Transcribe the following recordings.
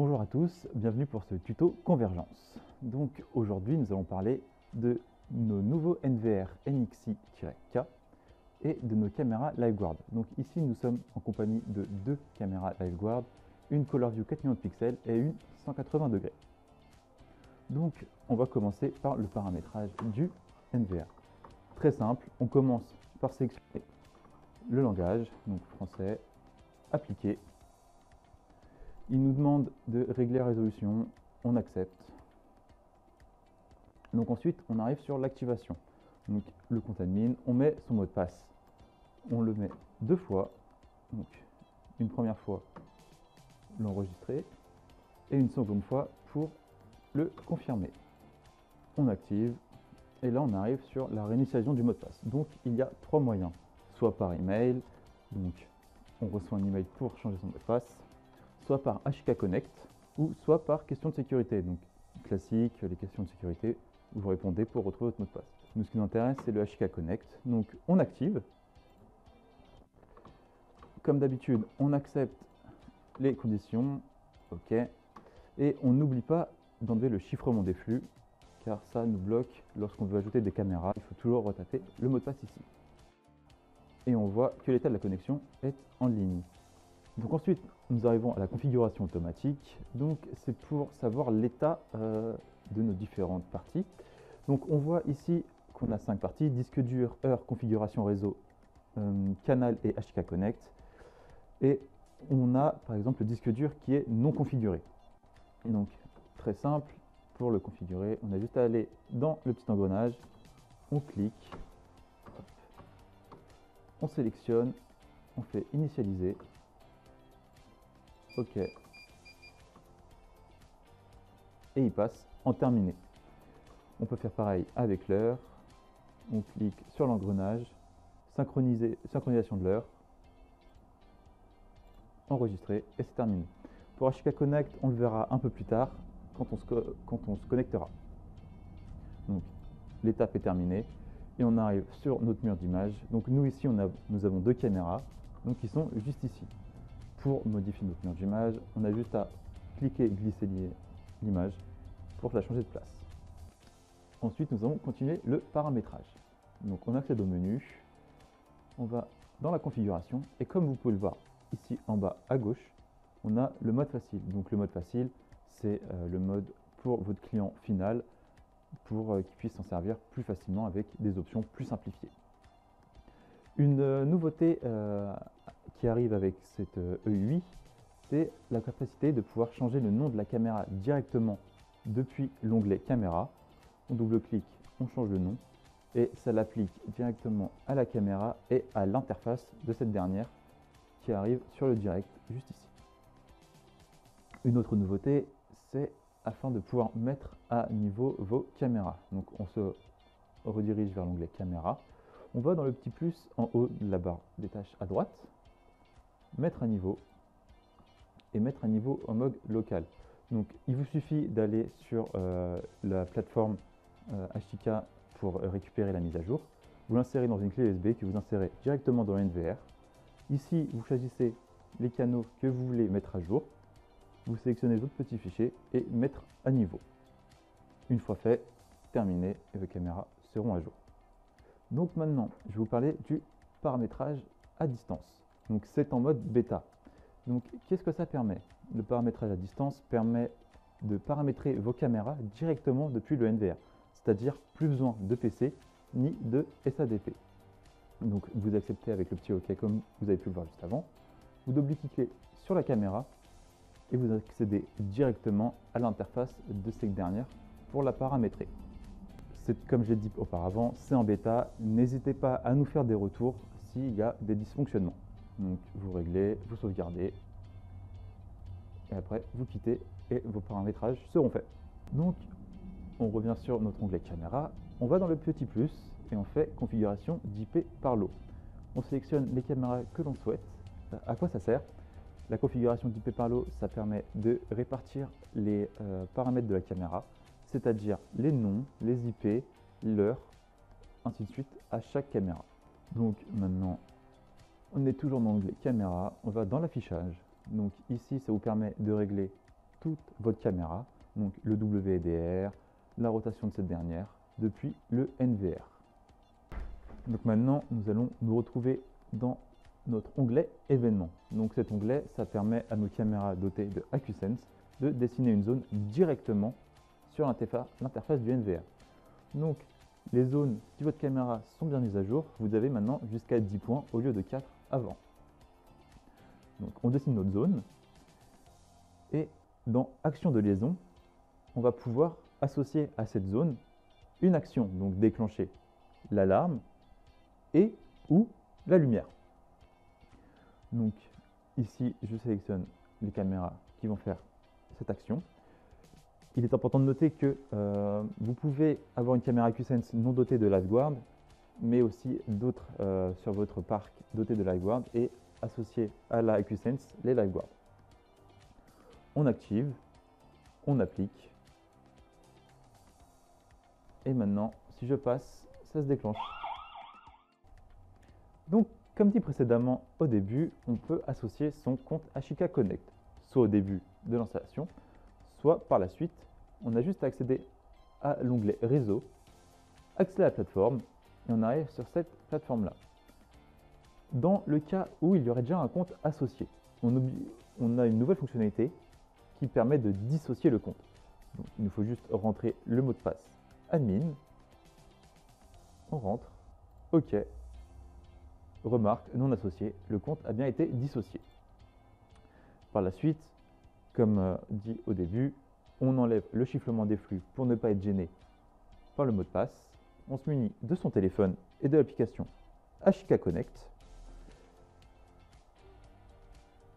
Bonjour à tous, bienvenue pour ce tuto Convergence. Donc aujourd'hui nous allons parler de nos nouveaux NVR NXI-K et de nos caméras LiveGuard. Donc ici nous sommes en compagnie de deux caméras LiveGuard, une ColorView 4 millions de pixels et une 180 degrés. Donc on va commencer par le paramétrage du NVR. Très simple, on commence par sélectionner le langage, donc français, appliquer. Il nous demande de régler la résolution, on accepte. Donc ensuite, on arrive sur l'activation. Donc le compte admin, on met son mot de passe. On le met deux fois. Donc une première fois, l'enregistrer et une seconde fois pour le confirmer. On active et là on arrive sur la réinitialisation du mot de passe. Donc il y a trois moyens, soit par email, donc on reçoit un email pour changer son mot de passe, soit par HK Connect ou soit par question de sécurité. Donc classique, les questions de sécurité, vous répondez pour retrouver votre mot de passe. Nous, ce qui nous intéresse, c'est le HK Connect. Donc on active. Comme d'habitude, on accepte les conditions, OK, et on n'oublie pas d'enlever le chiffrement des flux, car ça nous bloque lorsqu'on veut ajouter des caméras. Il faut toujours retaper le mot de passe ici. Et on voit que l'état de la connexion est en ligne. Donc ensuite, nous arrivons à la configuration automatique. Donc c'est pour savoir l'état de nos différentes parties. Donc on voit ici qu'on a 5 parties, disque dur, heure, configuration réseau, canal et HK Connect. Et on a par exemple le disque dur qui est non configuré. Et donc très simple, pour le configurer, on a juste à aller dans le petit engrenage, on clique, hop, on sélectionne, on fait initialiser. OK. Et il passe en terminé. On peut faire pareil avec l'heure. On clique sur l'engrenage, synchronisation de l'heure, enregistrer et c'est terminé. Pour HK Connect, on le verra un peu plus tard quand on se connectera. Donc l'étape est terminée et on arrive sur notre mur d'image. Donc nous ici, nous avons deux caméras donc qui sont juste ici. Pour modifier notre mur d'image, on a juste à cliquer et glisser l'image pour la changer de place. Ensuite, nous allons continuer le paramétrage. Donc on accède au menu, on va dans la configuration et comme vous pouvez le voir ici en bas à gauche, on a le mode facile. Donc le mode facile, c'est le mode pour votre client final pour qu'il puisse s'en servir plus facilement avec des options plus simplifiées. Une nouveauté qui arrive avec cette EUI, c'est la capacité de pouvoir changer le nom de la caméra directement depuis l'onglet caméra. On double-clique, on change le nom et ça l'applique directement à la caméra et à l'interface de cette dernière qui arrive sur le direct juste ici. Une autre nouveauté, c'est afin de pouvoir mettre à niveau vos caméras. Donc on se redirige vers l'onglet caméra. On va dans le petit plus en haut de la barre des tâches à droite, mettre à niveau et mettre à niveau en mode local. Donc il vous suffit d'aller sur la plateforme HTK pour récupérer la mise à jour. Vous l'insérez dans une clé USB que vous insérez directement dans le NVR. Ici, vous choisissez les canaux que vous voulez mettre à jour. Vous sélectionnez d'autres petits fichiers et mettre à niveau. Une fois fait, terminé et vos caméras seront à jour. Donc maintenant, je vais vous parler du paramétrage à distance. Donc c'est en mode bêta. Donc qu'est-ce que ça permet? Le paramétrage à distance permet de paramétrer vos caméras directement depuis le NVR. C'est-à-dire plus besoin de PC ni de SADP. Donc vous acceptez avec le petit OK comme vous avez pu le voir juste avant. Vous double-cliquez sur la caméra et vous accédez directement à l'interface de cette dernière pour la paramétrer. Comme je l'ai dit auparavant, c'est en bêta. N'hésitez pas à nous faire des retours s'il y a des dysfonctionnements. Donc vous réglez, vous sauvegardez et après vous quittez et vos paramétrages seront faits. Donc on revient sur notre onglet caméra, on va dans le petit plus et on fait configuration d'IP par lot. On sélectionne les caméras que l'on souhaite. À quoi ça sert? La configuration d'IP par lot, ça permet de répartir les paramètres de la caméra, c'est-à-dire les noms, les IP, l'heure, ainsi de suite à chaque caméra. Donc maintenant, on est toujours dans l'onglet caméra, on va dans l'affichage. Donc ici, ça vous permet de régler toute votre caméra, donc le WDR, la rotation de cette dernière, depuis le NVR. Donc maintenant, nous allons nous retrouver dans notre onglet événements. Donc cet onglet, ça permet à nos caméras dotées de AcuSense de dessiner une zone directement sur l'interface du NVR. Donc les zones, si votre caméra sont bien mises à jour, vous avez maintenant jusqu'à 10 points au lieu de 4 avant. Donc on dessine notre zone et dans action de liaison, on va pouvoir associer à cette zone une action, donc déclencher l'alarme et ou la lumière. Donc ici, je sélectionne les caméras qui vont faire cette action. Il est important de noter que vous pouvez avoir une caméra AcuSense non dotée de LiveGuard, mais aussi d'autres sur votre parc dotés de LiveGuard et associer à la AcuSense les LiveGuard. On active, on applique. Et maintenant, si je passe, ça se déclenche. Donc, comme dit précédemment au début, on peut associer son compte Ashika Connect, soit au début de l'installation, soit par la suite. On a juste à accéder à l'onglet Réseau, accéder à la plateforme, et on arrive sur cette plateforme-là. Dans le cas où il y aurait déjà un compte associé, on a une nouvelle fonctionnalité qui permet de dissocier le compte. Donc, il nous faut juste rentrer le mot de passe admin, on rentre, OK, remarque non associé, le compte a bien été dissocié. Par la suite, comme dit au début, on enlève le chiffrement des flux pour ne pas être gêné par le mot de passe, on se munit de son téléphone et de l'application Ashika Connect,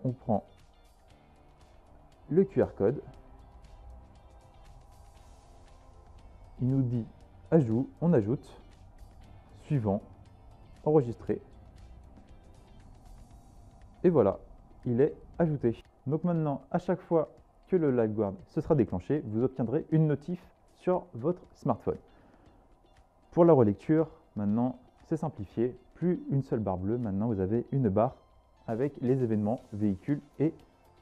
on prend le QR code, il nous dit ajout, on ajoute, suivant, enregistrer, et voilà, il est ajouté. Donc maintenant, à chaque fois que le LiveGuard se sera déclenché, vous obtiendrez une notif sur votre smartphone. Pour la relecture, maintenant, c'est simplifié, plus une seule barre bleue, maintenant vous avez une barre avec les événements, véhicules et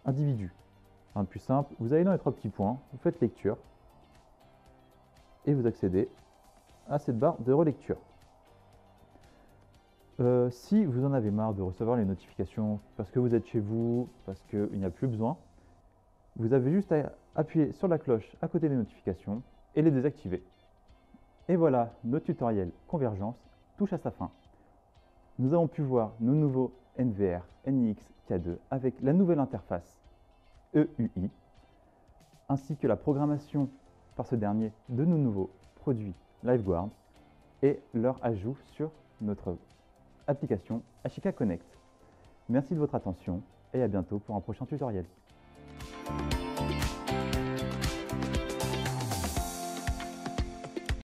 individus. Un plus simple, vous allez dans les 3 petits points, vous faites lecture, et vous accédez à cette barre de relecture. Si vous en avez marre de recevoir les notifications parce que vous êtes chez vous, parce qu'il n'y a plus besoin, vous avez juste à appuyer sur la cloche à côté des notifications et les désactiver. Et voilà, notre tutoriel Convergence touche à sa fin. Nous avons pu voir nos nouveaux NVR NIX-K2 avec la nouvelle interface EUI, ainsi que la programmation par ce dernier de nos nouveaux produits LiveGuard et leur ajout sur notre application Ashika Connect. Merci de votre attention et à bientôt pour un prochain tutoriel.